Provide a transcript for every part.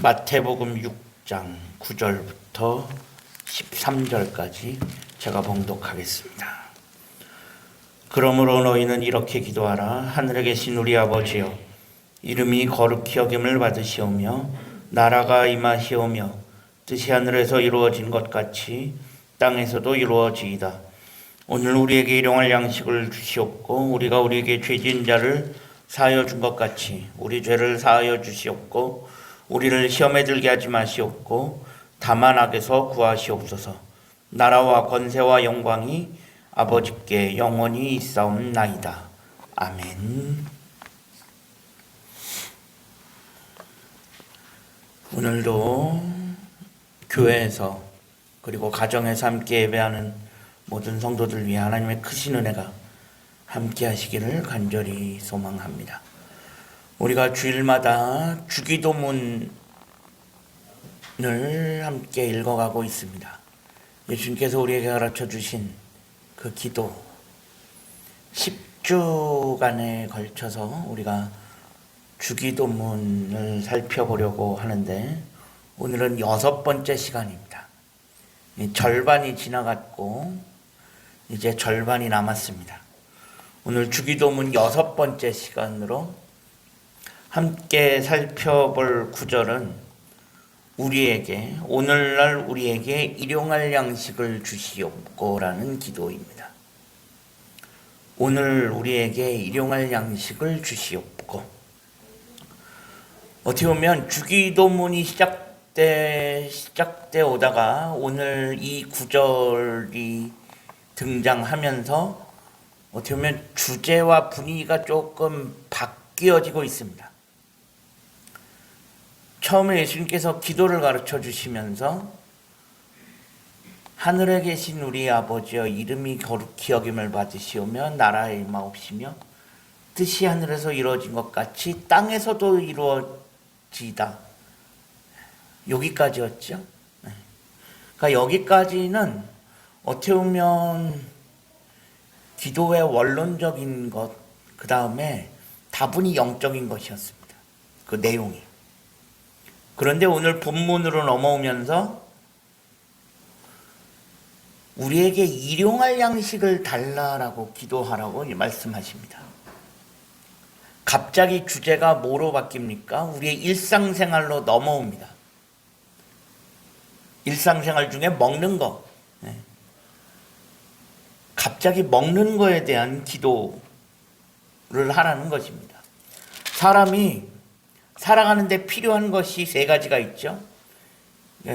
마태복음 6장 9절부터 13절까지 제가 봉독하겠습니다. 그러므로 너희는 이렇게 기도하라. 하늘에 계신 우리 아버지여, 이름이 거룩히 여김을 받으시오며 나라가 임하시오며 뜻이 하늘에서 이루어진 것 같이 땅에서도 이루어지이다. 오늘 우리에게 일용할 양식을 주시옵고 우리가 우리에게 죄진 자를 사하여 준 것 같이 우리 죄를 사하여 주시옵고 우리를 시험에 들게 하지 마시옵고 다만 악에서 구하시옵소서. 나라와 권세와 영광이 아버지께 영원히 있사옵나이다. 아멘. 오늘도 교회에서 그리고 가정에서 함께 예배하는 모든 성도들 위해 하나님의 크신 은혜가 함께 하시기를 간절히 소망합니다. 우리가 주일마다 주기도문을 함께 읽어가고 있습니다. 예수님께서 우리에게 가르쳐 주신 그 기도 10주간에 걸쳐서 우리가 주기도문을 살펴보려고 하는데 오늘은 6번째 시간입니다. 절반이 지나갔고 이제 절반이 남았습니다. 오늘 주기도문 6번째 시간으로 함께 살펴볼 구절은 오늘날 우리에게 일용할 양식을 주시옵고 라는 기도입니다. 오늘 우리에게 일용할 양식을 주시옵고. 어떻게 보면 주기도문이 시작돼 오다가 오늘 이 구절이 등장하면서 어떻게 보면 주제와 분위기가 조금 바뀌어지고 있습니다. 처음에 예수님께서 기도를 가르쳐 주시면서 하늘에 계신 우리 아버지여, 이름이 거룩히 여김을 받으시오며 나라에 임하옵시며 뜻이 하늘에서 이루어진 것 같이 땅에서도 이루어지다. 여기까지였죠. 그러니까 여기까지는 어떻게 보면 기도의 원론적인 것, 그 다음에 다분히 영적인 것이었습니다. 그 내용이. 그런데 오늘 본문으로 넘어오면서 우리에게 일용할 양식을 달라라고 기도하라고 말씀하십니다. 갑자기 주제가 뭐로 바뀝니까? 우리의 일상생활로 넘어옵니다. 일상생활 중에 먹는 거. 갑자기 먹는 거에 대한 기도를 하라는 것입니다. 사람이 살아가는데 필요한 것이 3가지가 있죠.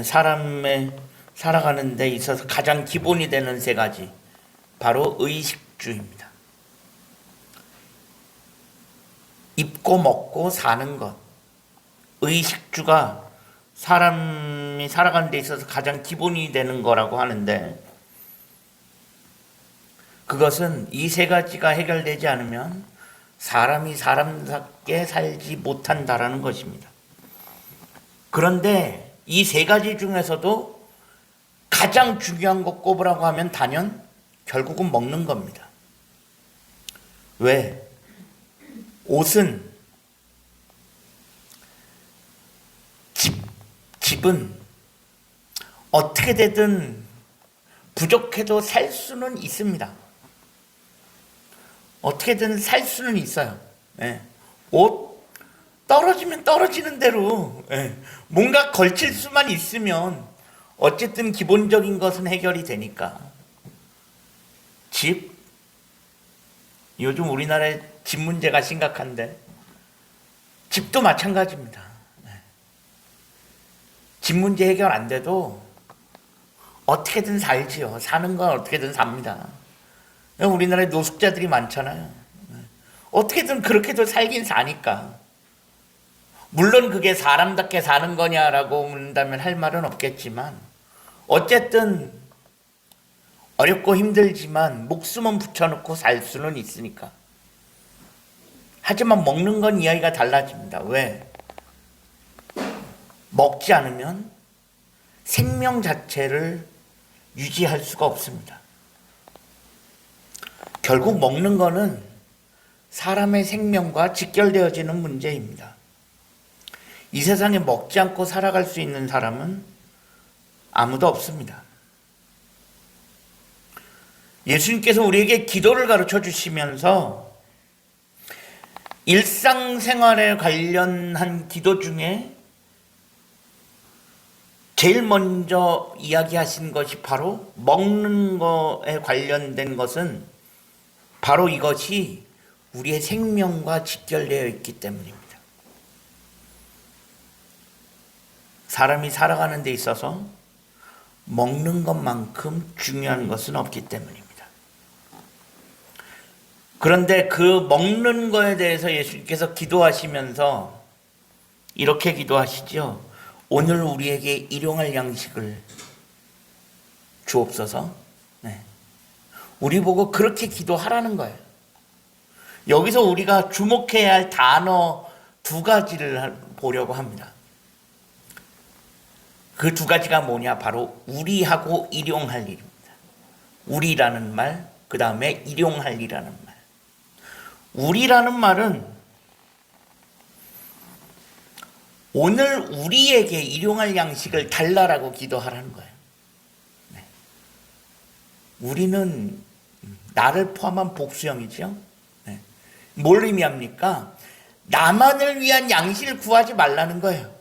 사람의 살아가는 데 있어서 가장 기본이 되는 3가지. 바로 의식주입니다. 입고 먹고 사는 것. 의식주가 사람이 살아가는 데 있어서 가장 기본이 되는 거라고 하는데, 그것은 이 3가지가 해결되지 않으면 사람이 사람답게 살지 못한다라는 것입니다. 그런데 이 3가지 중에서도 가장 중요한 것 꼽으라고 하면 단연 결국은 먹는 겁니다. 왜? 옷은, 집은 어떻게 되든 부족해도 살 수는 있습니다. 어떻게든 살 수는 있어요. 옷 떨어지면 떨어지는 대로 뭔가 걸칠 수만 있으면 어쨌든 기본적인 것은 해결이 되니까. 집, 요즘 우리나라의 집 문제가 심각한데 집도 마찬가지입니다. 집 문제 해결 안 돼도 어떻게든 살지요. 사는 건 어떻게든 삽니다. 우리나라에 노숙자들이 많잖아요. 어떻게든 그렇게도 살긴 사니까. 물론 그게 사람답게 사는 거냐라고 묻는다면 할 말은 없겠지만 어쨌든 어렵고 힘들지만 목숨은 붙여놓고 살 수는 있으니까. 하지만 먹는 건 이야기가 달라집니다. 왜? 먹지 않으면 생명 자체를 유지할 수가 없습니다. 결국 먹는 거는 사람의 생명과 직결되어지는 문제입니다. 이 세상에 먹지 않고 살아갈 수 있는 사람은 아무도 없습니다. 예수님께서 우리에게 기도를 가르쳐 주시면서 일상생활에 관련한 기도 중에 제일 먼저 이야기하신 것이 바로 먹는 거에 관련된 것은 바로 이것이 우리의 생명과 직결되어 있기 때문입니다. 사람이 살아가는 데 있어서 먹는 것만큼 중요한 것은 없기 때문입니다. 그런데 그 먹는 거에 대해서 예수님께서 기도하시면서 이렇게 기도하시죠. 오늘 우리에게 일용할 양식을 주옵소서. 네. 우리 보고 그렇게 기도하라는 거예요. 여기서 우리가 주목해야 할 단어 두 가지를 보려고 합니다. 그 두 가지가 뭐냐? 바로 우리하고 일용할 일입니다. 우리라는 말, 그 다음에 일용할 일이라는 말. 우리라는 말은 오늘 우리에게 일용할 양식을 달라라고 기도하라는 거예요. 네. 우리는 나를 포함한 복수형이죠. 네. 뭘 의미합니까? 나만을 위한 양식을 구하지 말라는 거예요.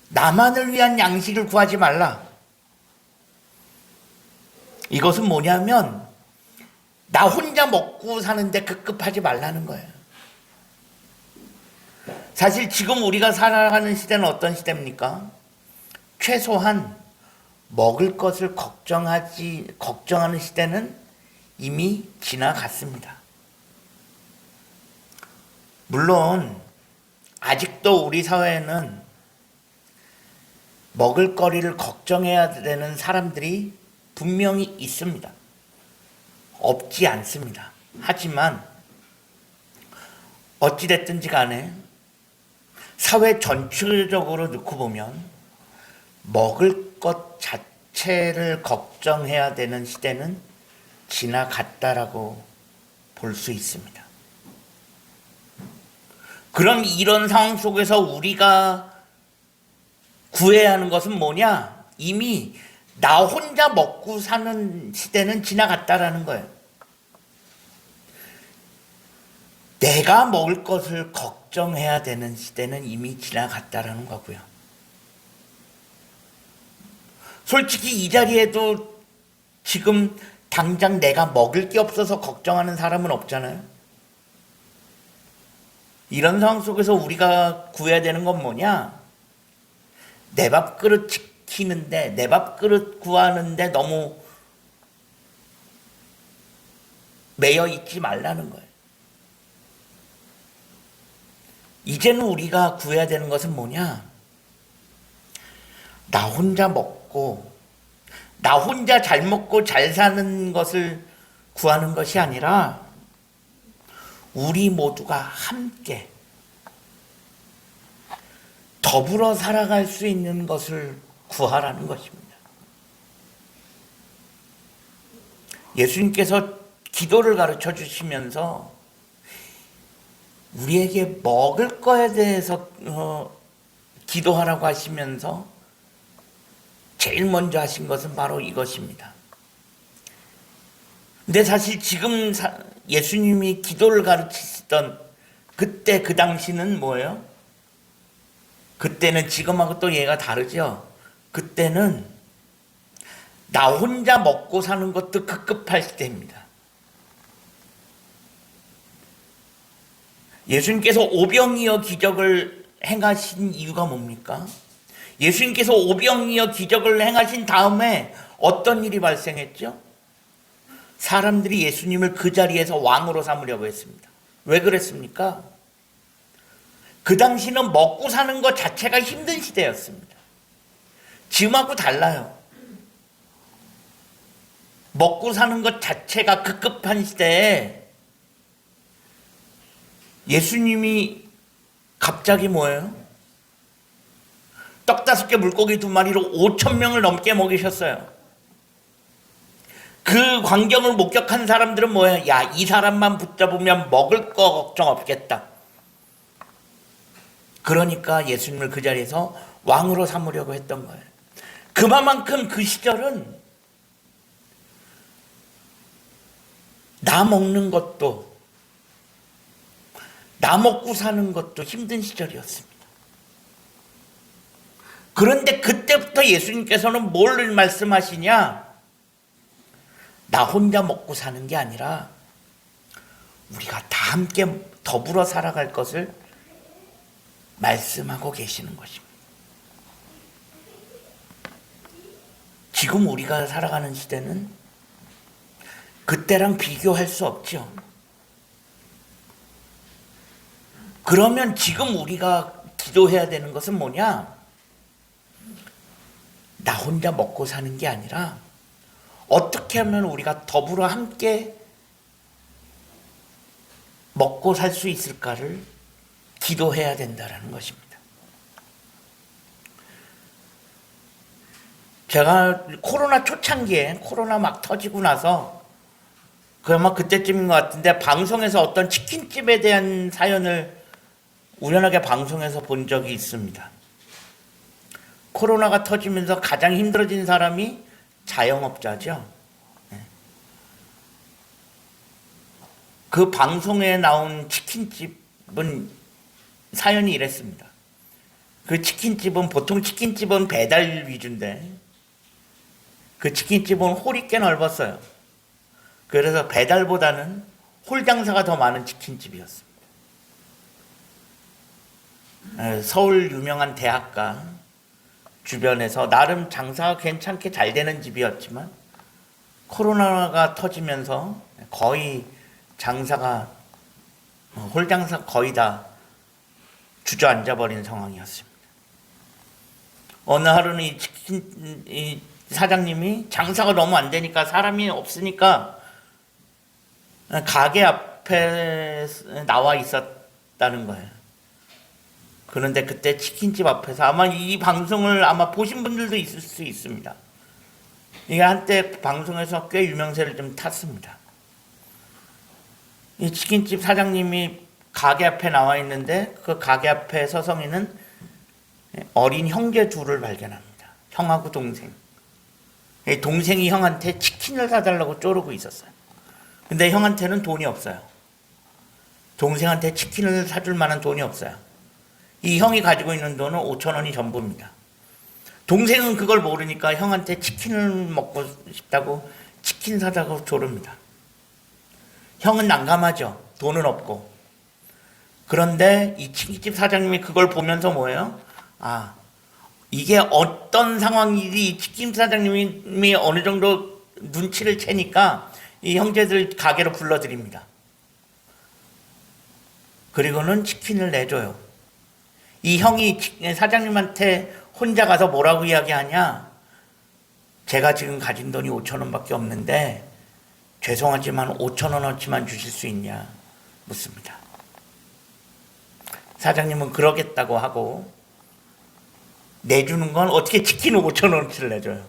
나만을 위한 양식을 구하지 말라. 이것은 뭐냐면 나 혼자 먹고 사는데 급급하지 말라는 거예요. 사실 지금 우리가 살아가는 시대는 어떤 시대입니까? 최소한 먹을 것을 걱정하는 시대는 이미 지나갔습니다. 물론 아직도 우리 사회에는 먹을거리를 걱정해야 되는 사람들이 분명히 있습니다. 없지 않습니다. 하지만 어찌됐든지 간에 사회 전체적으로 놓고 보면 먹을 것 자체를 걱정해야 되는 시대는 지나갔다라고 볼 수 있습니다. 그럼 이런 상황 속에서 우리가 구해야 하는 것은 뭐냐? 이미 나 혼자 먹고 사는 시대는 지나갔다라는 거예요. 내가 먹을 것을 걱정해야 되는 시대는 이미 지나갔다라는 거고요. 솔직히 이 자리에도 지금 당장 내가 먹을 게 없어서 걱정하는 사람은 없잖아요. 이런 상황 속에서 우리가 구해야 되는 건 뭐냐? 내 밥그릇 지키는데, 내 밥그릇 구하는데 너무 매여 있지 말라는 거예요. 이제는 우리가 구해야 되는 것은 뭐냐? 나 혼자 먹고, 나 혼자 잘 먹고 잘 사는 것을 구하는 것이 아니라 우리 모두가 함께 더불어 살아갈 수 있는 것을 구하라는 것입니다. 예수님께서 기도를 가르쳐 주시면서 우리에게 먹을 거에 대해서 기도하라고 하시면서 제일 먼저 하신 것은 바로 이것입니다. 근데 사실 지금 예수님이 기도를 가르치시던 그때 그 당시는 뭐예요? 그때는 지금하고 또 얘가 다르죠. 그때는 나 혼자 먹고 사는 것도 급급할 시대입니다. 예수님께서 오병이어 기적을 행하신 이유가 뭡니까? 예수님께서 오병이어 기적을 행하신 다음에 어떤 일이 발생했죠? 사람들이 예수님을 그 자리에서 왕으로 삼으려고 했습니다. 왜 그랬습니까? 그 당시는 먹고 사는 것 자체가 힘든 시대였습니다. 지금하고 달라요. 먹고 사는 것 자체가 급급한 시대에 예수님이 갑자기 뭐예요? 떡 5개 물고기 2마리로 5,000명을 넘게 먹이셨어요. 그 광경을 목격한 사람들은 뭐예요? 야, 이 사람만 붙잡으면 먹을 거 걱정 없겠다. 그러니까 예수님을 그 자리에서 왕으로 삼으려고 했던 거예요. 그만큼 그 시절은 나 먹는 것도, 나 먹고 사는 것도 힘든 시절이었습니다. 그런데 그때부터 예수님께서는 뭘 말씀하시냐? 나 혼자 먹고 사는 게 아니라 우리가 다 함께 더불어 살아갈 것을 말씀하고 계시는 것입니다. 지금 우리가 살아가는 시대는 그때랑 비교할 수 없죠. 그러면 지금 우리가 기도해야 되는 것은 뭐냐? 나 혼자 먹고 사는 게 아니라 어떻게 하면 우리가 더불어 함께 먹고 살 수 있을까를 기도해야 된다는 것입니다. 제가 코로나 초창기에 코로나 막 터지고 나서 아마 그때쯤인 것 같은데 방송에서 어떤 치킨집에 대한 사연을 우연하게 방송에서 본 적이 있습니다. 코로나가 터지면서 가장 힘들어진 사람이 자영업자죠. 그 방송에 나온 치킨집은 사연이 이랬습니다. 그 치킨집은 보통 치킨집은 배달 위주인데 그 치킨집은 홀이 꽤 넓었어요. 그래서 배달보다는 홀 장사가 더 많은 치킨집이었습니다. 서울 유명한 대학가 주변에서 나름 장사가 괜찮게 잘 되는 집이었지만 코로나가 터지면서 거의 장사가 홀 장사 거의 다 주저앉아 버린 상황이었습니다. 어느 하루는 이 사장님이 장사가 너무 안 되니까 사람이 없으니까 가게 앞에 나와 있었다는 거예요. 그런데 그때 치킨집 앞에서 아마 이 방송을 아마 보신 분들도 있을 수 있습니다. 이게 한때 방송에서 꽤 유명세를 좀 탔습니다. 이 치킨집 사장님이 가게 앞에 나와 있는데 그 가게 앞에 서성이는 어린 형제 둘을 발견합니다. 형하고 동생. 동생이 형한테 치킨을 사달라고 쪼르고 있었어요. 근데 형한테는 돈이 없어요. 동생한테 치킨을 사줄 만한 돈이 없어요. 이 형이 가지고 있는 돈은 5,000원이 전부입니다. 동생은 그걸 모르니까 형한테 치킨을 먹고 싶다고 치킨 사자고 조릅니다. 형은 난감하죠. 돈은 없고. 그런데 이 치킨집 사장님이 그걸 보면서 뭐예요? 아, 이게 어떤 상황이지 이 치킨 사장님이 어느 정도 눈치를 채니까 이 형제들 가게로 불러드립니다. 그리고는 치킨을 내줘요. 이 형이 사장님한테 혼자 가서 뭐라고 이야기하냐? 제가 지금 가진 돈이 5,000원밖에 없는데 죄송하지만 5,000원어치만 주실 수 있냐? 묻습니다. 사장님은 그러겠다고 하고 내주는 건 어떻게 치킨 5,000원어치를 내줘요?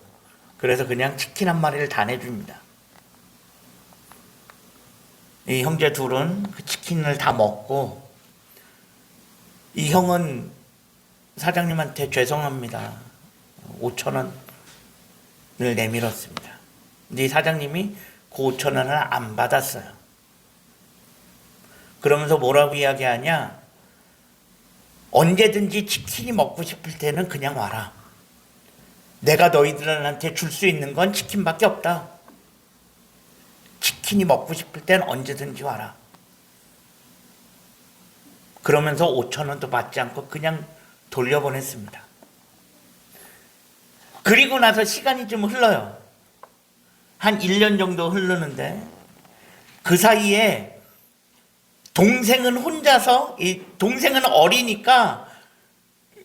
그래서 그냥 치킨 한 마리를 다 내줍니다. 이 형제 둘은 그 치킨을 다 먹고 이 형은 사장님한테 죄송합니다. 5,000원을 내밀었습니다. 근데 이 사장님이 그 5,000원을 안 받았어요. 그러면서 뭐라고 이야기하냐? 언제든지 치킨이 먹고 싶을 때는 그냥 와라. 내가 너희들한테 줄 수 있는 건 치킨밖에 없다. 치킨이 먹고 싶을 땐 언제든지 와라. 그러면서 5,000원도 받지 않고 그냥 돌려보냈습니다. 그리고 나서 시간이 좀 흘러요. 한 1년 정도 흐르는데 그 사이에 동생은 혼자서, 이 동생은 어리니까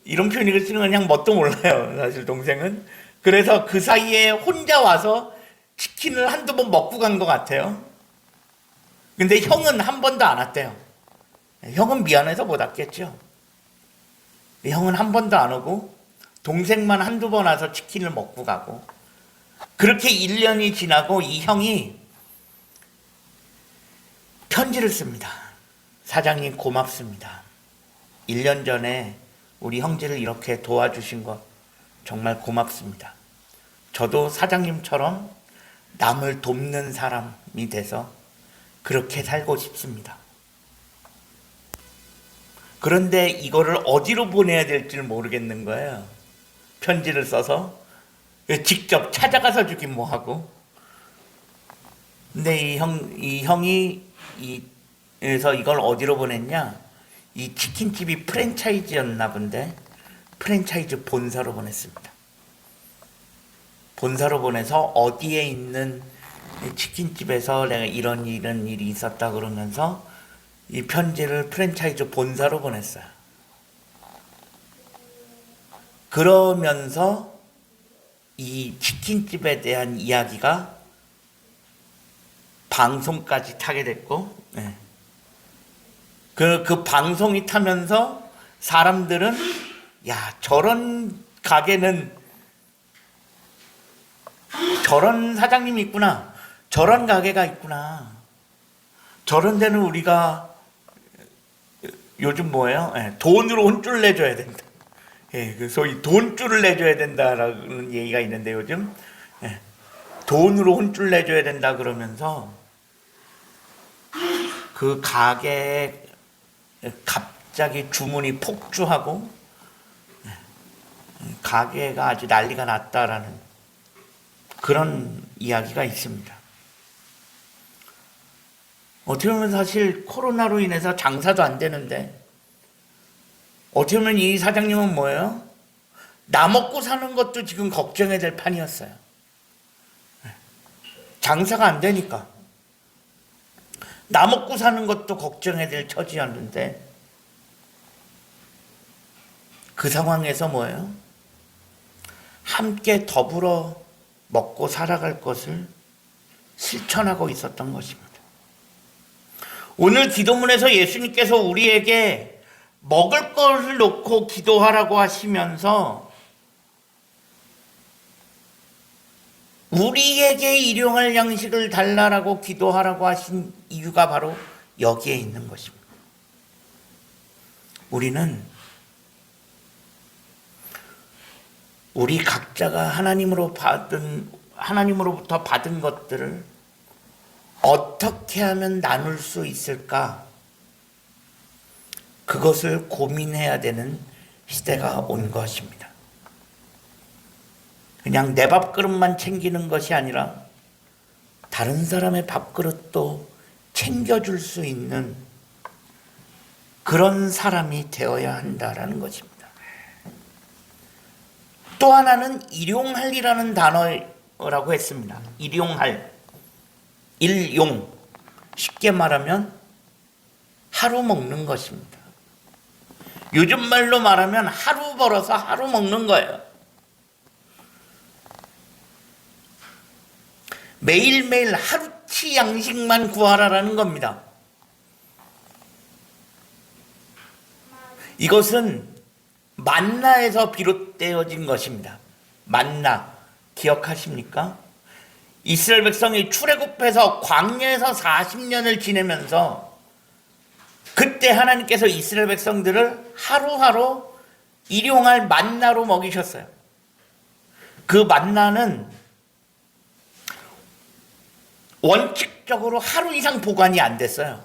이런 표현을 쓰는 건 그냥 뭣도 몰라요. 사실 동생은. 그래서 그 사이에 혼자 와서 치킨을 한두 번 먹고 간 것 같아요. 근데 형은 한 번도 안 왔대요. 형은 미안해서 못 왔겠죠. 형은 한 번도 안 오고 동생만 한두 번 와서 치킨을 먹고 가고, 그렇게 1년이 지나고 이 형이 편지를 씁니다. 사장님 고맙습니다. 1년 전에 우리 형제를 이렇게 도와주신 것 정말 고맙습니다. 저도 사장님처럼 남을 돕는 사람이 돼서 그렇게 살고 싶습니다. 그런데 이거를 어디로 보내야 될지를 모르겠는 거예요. 편지를 써서 직접 찾아가서 주긴 뭐하고. 근데 이 형이 그래서 이걸 어디로 보냈냐? 이 치킨집이 프랜차이즈였나 본데 프랜차이즈 본사로 보냈습니다. 본사로 보내서 어디에 있는 치킨집에서 내가 이런 일이 있었다 그러면서 이 편지를 프랜차이즈 본사로 보냈어요. 그러면서 이 치킨집에 대한 이야기가 방송까지 타게 됐고, 네. 그 방송이 타면서 사람들은 야, 저런 가게는 저런 사장님이 있구나, 저런 가게가 있구나, 저런 데는 우리가 요즘 뭐예요? 돈으로 혼쭐을 내줘야 된다. 소위 돈줄을 내줘야 된다라는 얘기가 있는데 요즘 돈으로 혼쭐 내줘야 된다 그러면서 그 가게에 갑자기 주문이 폭주하고 가게가 아주 난리가 났다라는 그런 이야기가 있습니다. 어떻게 보면 사실 코로나로 인해서 장사도 안 되는데 어떻게 보면 이 사장님은 뭐예요? 나 먹고 사는 것도 지금 걱정해야 될 판이었어요. 장사가 안 되니까 나 먹고 사는 것도 걱정해야 될 처지였는데 그 상황에서 뭐예요? 함께 더불어 먹고 살아갈 것을 실천하고 있었던 것입니다. 오늘 기도문에서 예수님께서 우리에게 먹을 것을 놓고 기도하라고 하시면서 우리에게 일용할 양식을 달라라고 기도하라고 하신 이유가 바로 여기에 있는 것입니다. 우리는 우리 각자가 하나님으로부터 받은 것들을 어떻게 하면 나눌 수 있을까? 그것을 고민해야 되는 시대가 온 것입니다. 그냥 내 밥그릇만 챙기는 것이 아니라 다른 사람의 밥그릇도 챙겨줄 수 있는 그런 사람이 되어야 한다라는 것입니다. 또 하나는 일용할이라는 단어라고 했습니다. 일용할, 일용, 쉽게 말하면 하루 먹는 것입니다. 요즘 말로 말하면 하루 벌어서 하루 먹는 거예요. 매일매일 하루치 양식만 구하라라는 겁니다. 이것은 만나에서 비롯되어진 것입니다. 만나 기억하십니까? 이스라엘 백성이 출애굽해서 광야에서 40년을 지내면서 그때 하나님께서 이스라엘 백성들을 하루하루 일용할 만나로 먹이셨어요. 그 만나는 원칙적으로 하루 이상 보관이 안 됐어요.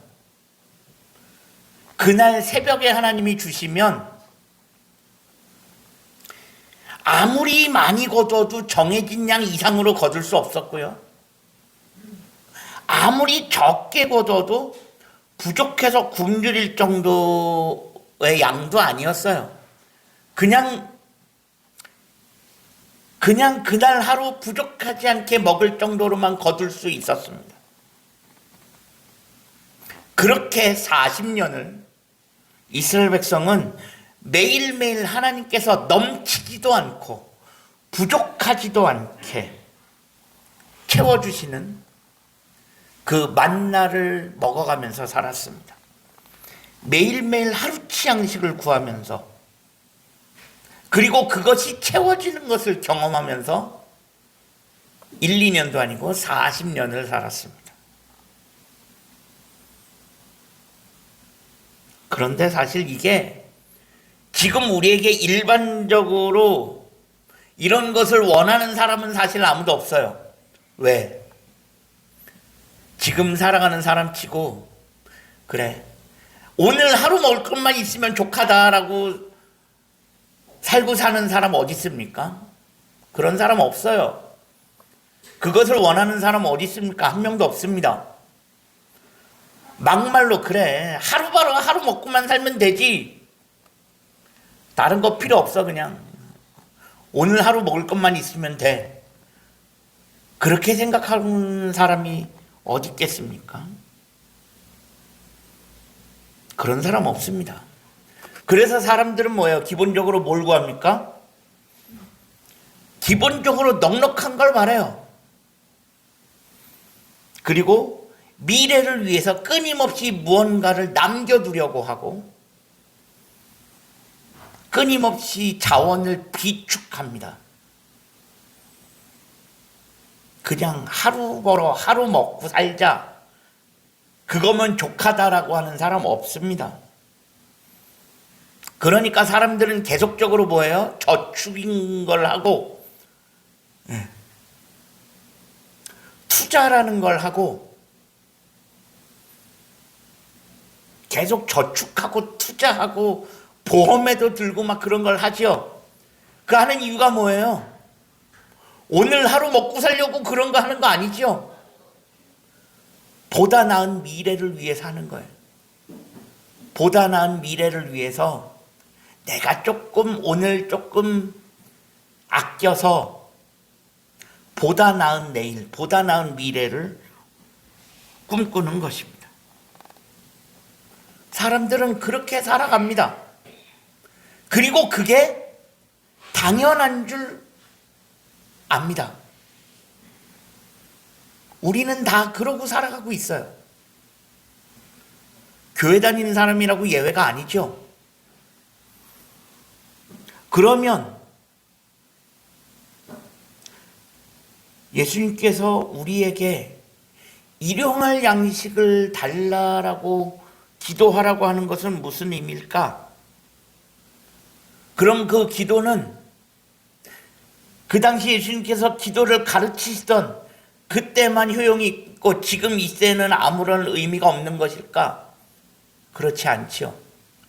그날 새벽에 하나님이 주시면 아무리 많이 거둬도 정해진 양 이상으로 거둘 수 없었고요. 아무리 적게 거둬도 부족해서 굶주릴 정도의 양도 아니었어요. 그냥 그날 하루 부족하지 않게 먹을 정도로만 거둘 수 있었습니다. 그렇게 40년을 이스라엘 백성은 매일매일 하나님께서 넘치지도 않고 부족하지도 않게 채워주시는 그 만나를 먹어가면서 살았습니다. 매일매일 하루치 양식을 구하면서 그리고 그것이 채워지는 것을 경험하면서 1, 2년도 아니고 40년을 살았습니다. 그런데 사실 이게 지금 우리에게 일반적으로 이런 것을 원하는 사람은 사실 아무도 없어요. 왜? 지금 살아가는 사람 치고, 그래, 오늘 하루 먹을 것만 있으면 족하다라고 살고 사는 사람 어디 있습니까? 그런 사람 없어요. 그것을 원하는 사람 어디 있습니까? 한 명도 없습니다. 막말로 그래, 하루바로 하루 먹고만 살면 되지, 다른 거 필요 없어, 그냥 오늘 하루 먹을 것만 있으면 돼, 그렇게 생각하는 사람이 어디 있겠습니까? 그런 사람 없습니다. 그래서 사람들은 뭐예요? 기본적으로 뭘 구합니까? 기본적으로 넉넉한 걸 바래요. 그리고 미래를 위해서 끊임없이 무언가를 남겨두려고 하고 끊임없이 자원을 비축합니다. 그냥 하루 벌어 하루 먹고 살자, 그거면 족하다라고 하는 사람 없습니다. 그러니까 사람들은 계속적으로 뭐예요? 저축인 걸 하고 투자라는 걸 하고 계속 저축하고 투자하고 보험에도 들고 막 그런 걸 하죠. 그 하는 이유가 뭐예요? 오늘 하루 먹고 살려고 그런 거 하는 거 아니죠? 보다 나은 미래를 위해서 하는 거예요. 보다 나은 미래를 위해서 내가 오늘 조금 아껴서 보다 나은 내일, 보다 나은 미래를 꿈꾸는 것입니다. 사람들은 그렇게 살아갑니다. 그리고 그게 당연한 줄 압니다. 우리는 다 그러고 살아가고 있어요. 교회 다니는 사람이라고 예외가 아니죠. 그러면 예수님께서 우리에게 일용할 양식을 달라라고 기도하라고 하는 것은 무슨 의미일까? 그럼 그 기도는 그 당시 예수님께서 기도를 가르치시던 그때만 효용이 있고 지금 이때는 아무런 의미가 없는 것일까? 그렇지 않죠.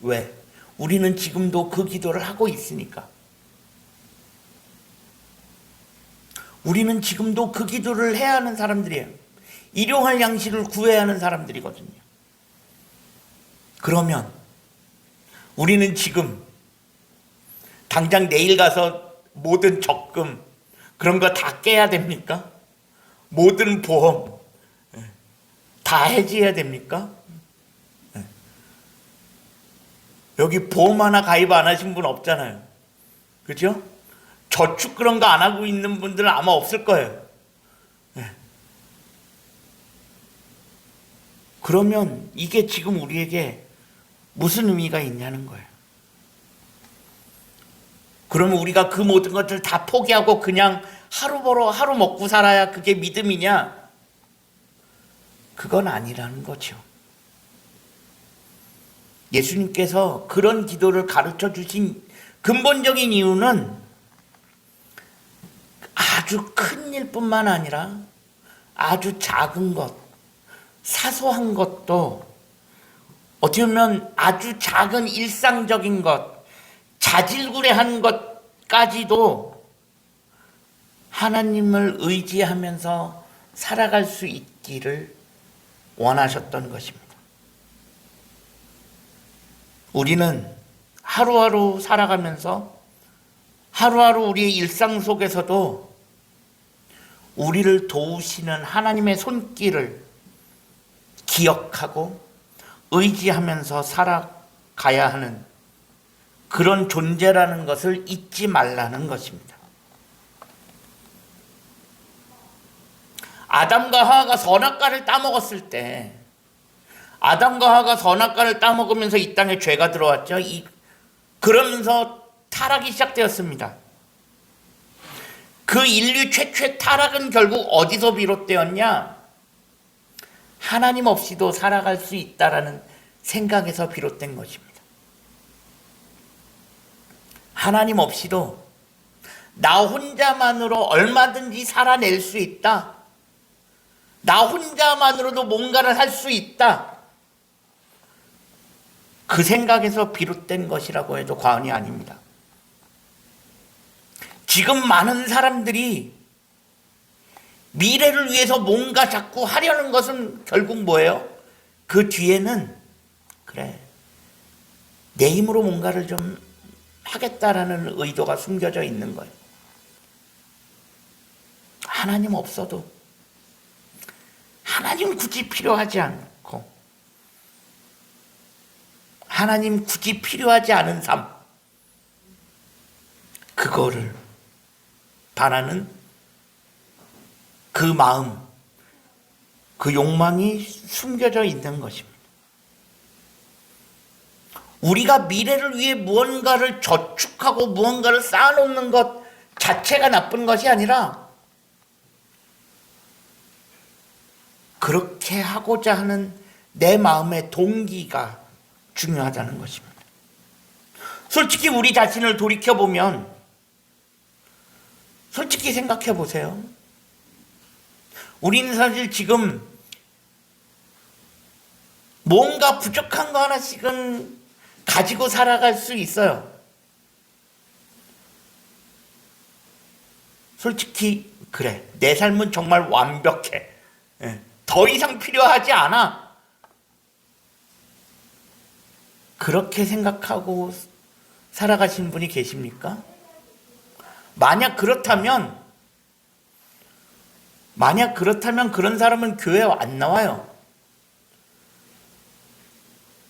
왜? 우리는 지금도 그 기도를 하고 있으니까. 우리는 지금도 그 기도를 해야 하는 사람들이에요. 일용할 양식을 구해야 하는 사람들이거든요. 그러면 우리는 지금 당장 내일 가서 모든 적금 그런 거 다 깨야 됩니까? 모든 보험 다 해지해야 됩니까? 여기 보험 하나 가입 안 하신 분 없잖아요. 그죠? 저축 그런 거 안 하고 있는 분들은 아마 없을 거예요. 그러면 이게 지금 우리에게 무슨 의미가 있냐는 거예요. 그러면 우리가 그 모든 것들 다 포기하고 그냥 하루 벌어 하루 먹고 살아야 그게 믿음이냐? 그건 아니라는 거죠. 예수님께서 그런 기도를 가르쳐 주신 근본적인 이유는 아주 큰 일뿐만 아니라 아주 작은 것, 사소한 것도 어떻게 보면 아주 작은 일상적인 것, 자질구레한 것까지도 하나님을 의지하면서 살아갈 수 있기를 원하셨던 것입니다. 우리는 하루하루 살아가면서 하루하루 우리의 일상 속에서도 우리를 도우시는 하나님의 손길을 기억하고 의지하면서 살아가야 하는 그런 존재라는 것을 잊지 말라는 것입니다. 아담과 하와가 선악과를 따먹었을 때 아담과 하와가 선악과를 따먹으면서 이 땅에 죄가 들어왔죠. 그러면서 타락이 시작되었습니다. 그 인류 최초의 타락은 결국 어디서 비롯되었냐? 하나님 없이도 살아갈 수 있다라는 생각에서 비롯된 것입니다. 하나님 없이도 나 혼자만으로 얼마든지 살아낼 수 있다. 나 혼자만으로도 뭔가를 할 수 있다. 그 생각에서 비롯된 것이라고 해도 과언이 아닙니다. 지금 많은 사람들이 미래를 위해서 뭔가 자꾸 하려는 것은 결국 뭐예요? 그 뒤에는 그래, 내 힘으로 뭔가를 좀 하겠다라는 의도가 숨겨져 있는 거예요. 하나님 없어도, 하나님 굳이 필요하지 않고, 하나님 굳이 필요하지 않은 삶, 그거를 바라는 그 마음, 그 욕망이 숨겨져 있는 것입니다. 우리가 미래를 위해 무언가를 저축하고 무언가를 쌓아놓는 것 자체가 나쁜 것이 아니라 그렇게 하고자 하는 내 마음의 동기가 중요하다는 것입니다. 솔직히 우리 자신을 돌이켜보면, 솔직히 생각해 보세요. 우리는 사실 지금 뭔가 부족한 거 하나씩은 가지고 살아갈 수 있어요. 솔직히 그래, 내 삶은 정말 완벽해, 더 이상 필요하지 않아, 그렇게 생각하고 살아가신 분이 계십니까? 만약 그렇다면 그런 사람은 교회 안 나와요.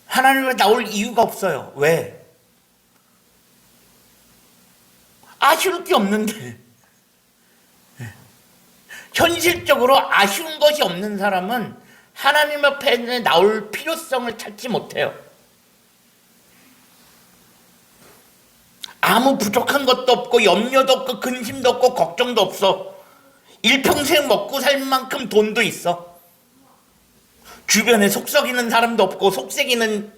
하나님을 나올 이유가 없어요. 왜? 아쉬울 게 없는데. 현실적으로 아쉬운 것이 없는 사람은 하나님 앞에 나올 필요성을 찾지 못해요. 아무 부족한 것도 없고 염려도 없고 근심도 없고 걱정도 없어. 일평생 먹고 살 만큼 돈도 있어. 주변에 속썩이는 사람도 없고 속색이는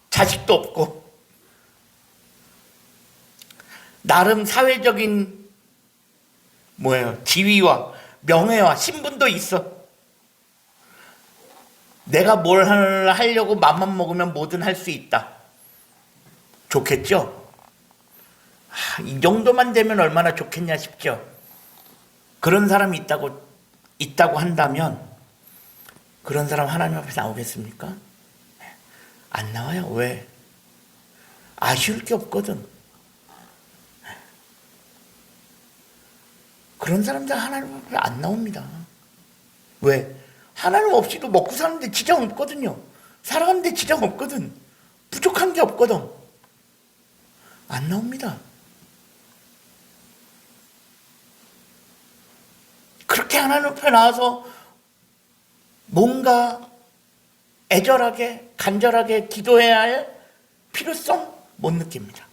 자식도 없고, 나름 사회적인 지위와 명예와 신분도 있어. 내가 뭘 하려고 맘만 먹으면 뭐든 할 수 있다. 좋겠죠? 이 정도만 되면 얼마나 좋겠냐 싶죠. 그런 사람이 있다고 한다면 그런 사람 하나님 앞에 나오겠습니까? 안 나와요. 왜? 아쉬울 게 없거든. 그런 사람들 하나님 앞에 안 나옵니다. 왜? 하나님 없이도 먹고 사는데 지장 없거든요. 살아가는데 지장 없거든. 부족한 게 없거든. 안 나옵니다. 그렇게 하나님 앞에 나와서 뭔가 애절하게 간절하게 기도해야 할 필요성 못 느낍니다.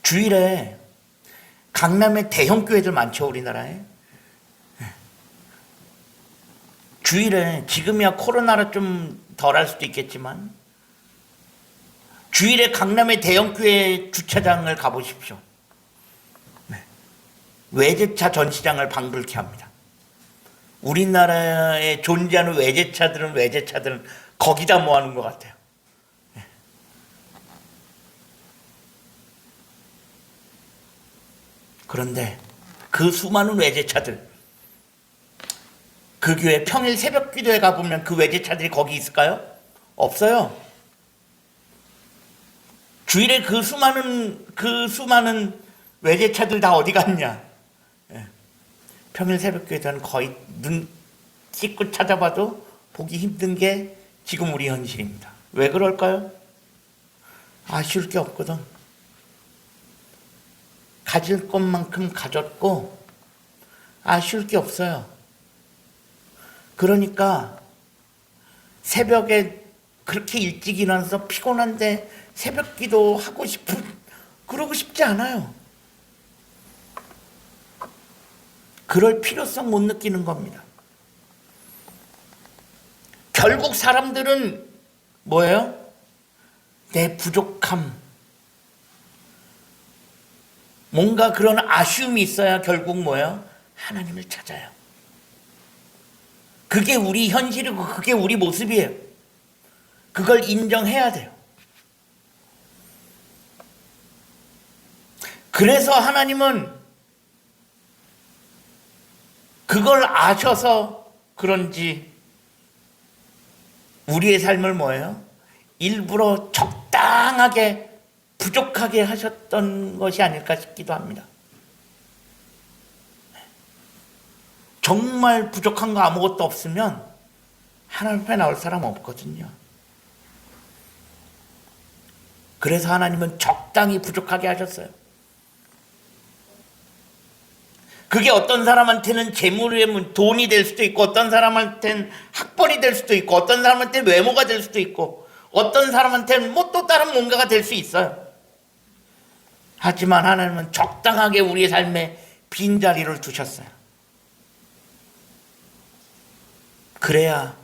주일에 강남에 대형 교회들 많죠, 우리나라에. 주일에, 지금이야 코로나라 좀 덜할 수도 있겠지만 주일에 강남의 대형 교회 주차장을 가보십시오. 외제차 전시장을 방불케 합니다. 우리나라에 존재하는 외제차들은 거기다 모아놓은 것 같아요. 그런데 그 수많은 외제차들, 그 교회 평일 새벽 기도에 가보면 그 외제차들이 거기 있을까요? 없어요. 주일에 그 수많은 외제차들 다 어디 갔냐? 평일 새벽 기도는 거의 눈 씻고 찾아봐도 보기 힘든 게 지금 우리 현실입니다. 왜 그럴까요? 아쉬울 게 없거든. 가질 것만큼 가졌고 아쉬울 게 없어요. 그러니까 새벽에 그렇게 일찍 일어나서 피곤한데 새벽 기도 하고 그러고 싶지 않아요. 그럴 필요성 못 느끼는 겁니다. 결국 사람들은 뭐예요? 내 부족함, 뭔가 그런 아쉬움이 있어야 결국 뭐예요? 하나님을 찾아요. 그게 우리 현실이고 그게 우리 모습이에요. 그걸 인정해야 돼요. 그래서 하나님은 그걸 아셔서 그런지 우리의 삶을 뭐예요? 일부러 적당하게 부족하게 하셨던 것이 아닐까 싶기도 합니다. 정말 부족한 거 아무것도 없으면 하나님 앞에 나올 사람 없거든요. 그래서 하나님은 적당히 부족하게 하셨어요. 그게 어떤 사람한테는 재물의 돈이 될 수도 있고, 어떤 사람한테는 학벌이 될 수도 있고, 어떤 사람한테는 외모가 될 수도 있고, 어떤 사람한테는 뭐 또 다른 뭔가가 될 수 있어요. 하지만 하나님은 적당하게 우리의 삶에 빈자리를 두셨어요. 그래야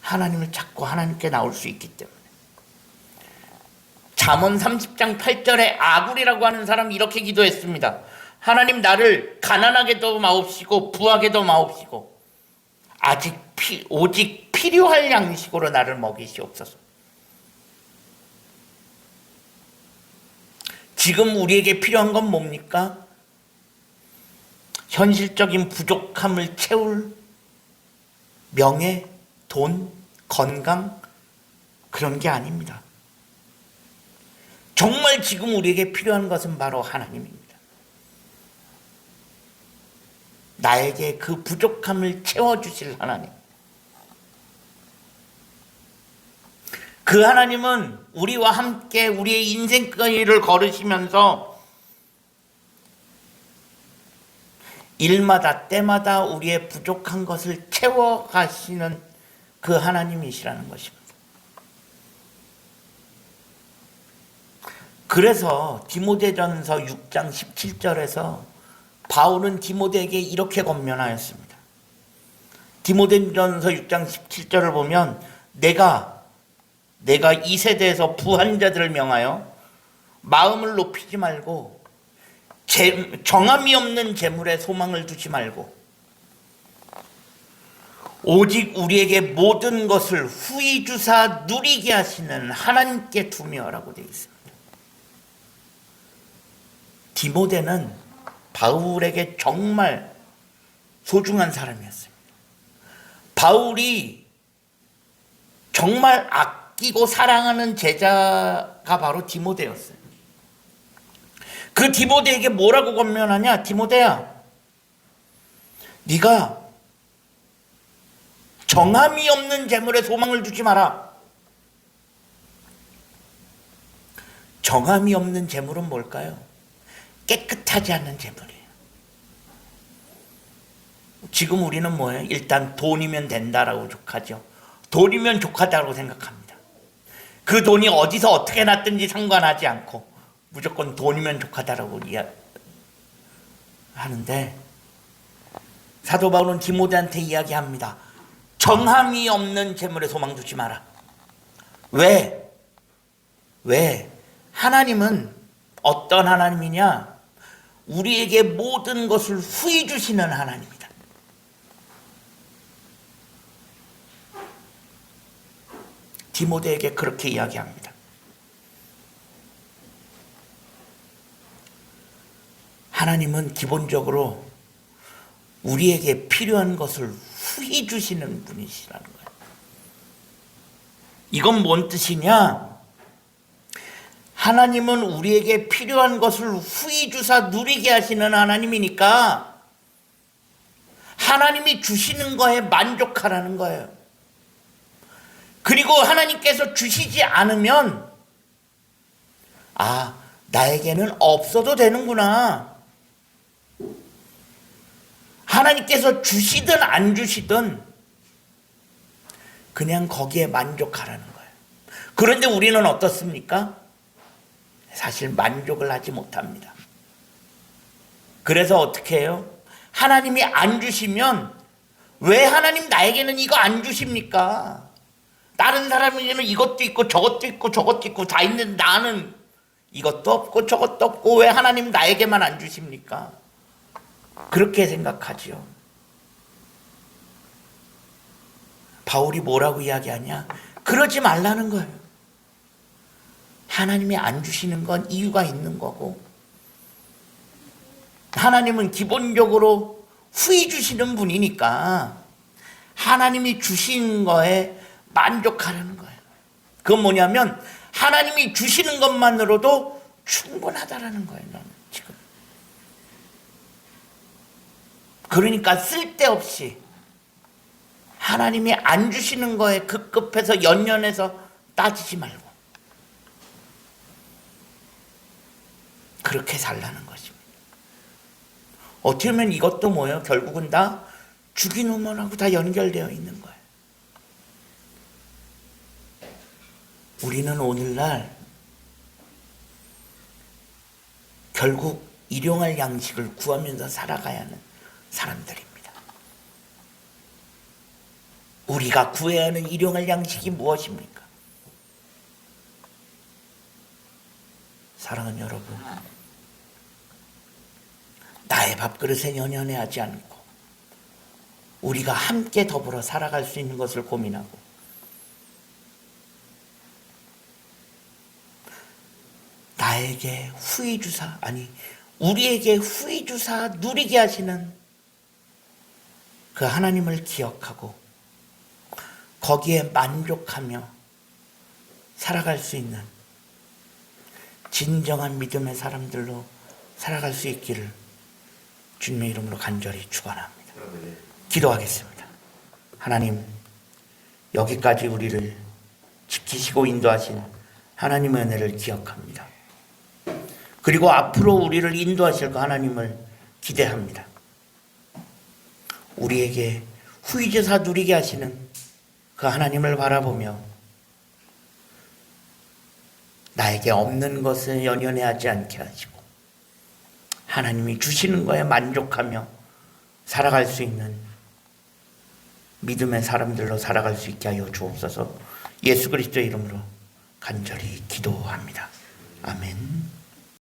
하나님을 찾고 하나님께 나올 수 있기 때문에. 잠언 30장 8절에 아굴이라고 하는 사람이 이렇게 기도했습니다. 하나님, 나를 가난하게도 마옵시고 부하게도 마옵시고 오직 필요할 양식으로 나를 먹이시옵소서. 지금 우리에게 필요한 건 뭡니까? 현실적인 부족함을 채울 명예, 돈, 건강, 그런 게 아닙니다. 정말 지금 우리에게 필요한 것은 바로 하나님입니다. 나에게 그 부족함을 채워주실 하나님. 그 하나님은 우리와 함께 우리의 인생길을 걸으시면서 일마다 때마다 우리의 부족한 것을 채워가시는 그 하나님이시라는 것입니다. 그래서 디모데전서 6장 17절에서 바울은 디모데에게 이렇게 권면하였습니다. 디모데전서 6장 17절을 보면 내가 이 세대에서 부한 자들을 명하여 마음을 높이지 말고 정함이 없는 재물에 소망을 두지 말고 오직 우리에게 모든 것을 후히 주사 누리게 하시는 하나님께 두며라고 되어 있습니다. 디모데는 바울에게 정말 소중한 사람이었습니다. 바울이 정말 아끼고 사랑하는 제자가 바로 디모데였어요. 그 디모데에게 뭐라고 권면하냐? 디모데야, 네가 정함이 없는 재물에 소망을 두지 마라. 정함이 없는 재물은 뭘까요? 깨끗하지 않는 재물이에요. 지금 우리는 뭐예요? 일단 돈이면 된다라고 하죠. 돈이면 족하다고 생각합니다. 그 돈이 어디서 어떻게 났든지 상관하지 않고 무조건 돈이면 족하다라고 하는데, 사도 바울은 디모데한테 이야기합니다. 정함이 없는 재물에 소망 두지 마라. 왜? 하나님은 어떤 하나님이냐? 우리에게 모든 것을 후히 주시는 하나님이다. 디모데에게 그렇게 이야기합니다. 하나님은 기본적으로 우리에게 필요한 것을 후히 주시는 분이시라는 거예요. 이건 뭔 뜻이냐? 하나님은 우리에게 필요한 것을 후히 주사 누리게 하시는 하나님이니까 하나님이 주시는 거에 만족하라는 거예요. 그리고 하나님께서 주시지 않으면 나에게는 없어도 되는구나. 하나님께서 주시든 안 주시든 그냥 거기에 만족하라는 거예요. 그런데 우리는 어떻습니까? 사실 만족을 하지 못합니다. 그래서 어떻게 해요? 하나님이 안 주시면 왜 하나님 나에게는 이거 안 주십니까? 다른 사람에게는 이것도 있고 저것도 있고 저것도 있고 다 있는데 나는 이것도 없고 저것도 없고 왜 하나님 나에게만 안 주십니까? 그렇게 생각하지요. 바울이 뭐라고 이야기하냐? 그러지 말라는 거예요. 하나님이 안 주시는 건 이유가 있는 거고, 하나님은 기본적으로 후히 주시는 분이니까 하나님이 주신 거에 만족하라는 거예요. 그건 뭐냐면 하나님이 주시는 것만으로도 충분하다라는 거예요. 나는 지금. 그러니까 쓸데없이 하나님이 안 주시는 거에 급급해서 연연해서 따지지 말고 그렇게 살라는 것입니다. 어떻게 보면 이것도 뭐예요? 결국은 다 죽인 우먼하고 다 연결되어 있는 거예요. 우리는 오늘날 결국 일용할 양식을 구하면서 살아가야 하는 사람들입니다. 우리가 구해야 하는 일용할 양식이 무엇입니까? 사랑하는 여러분, 나의 밥그릇에 연연해하지 않고 우리가 함께 더불어 살아갈 수 있는 것을 고민하고 나에게 후히 주사, 아니 우리에게 후히 주사 누리게 하시는 그 하나님을 기억하고 거기에 만족하며 살아갈 수 있는 진정한 믿음의 사람들로 살아갈 수 있기를 주님의 이름으로 간절히 축원합니다. 기도하겠습니다. 하나님, 여기까지 우리를 지키시고 인도하신 하나님의 은혜를 기억합니다. 그리고 앞으로 우리를 인도하실 그 하나님을 기대합니다. 우리에게 후히 주사 누리게 하시는 그 하나님을 바라보며 나에게 없는 것을 연연해하지 않게 하시고 하나님이 주시는 거에 만족하며 살아갈 수 있는 믿음의 사람들로 살아갈 수 있게 하여 주옵소서. 예수 그리스도의 이름으로 간절히 기도합니다. 아멘.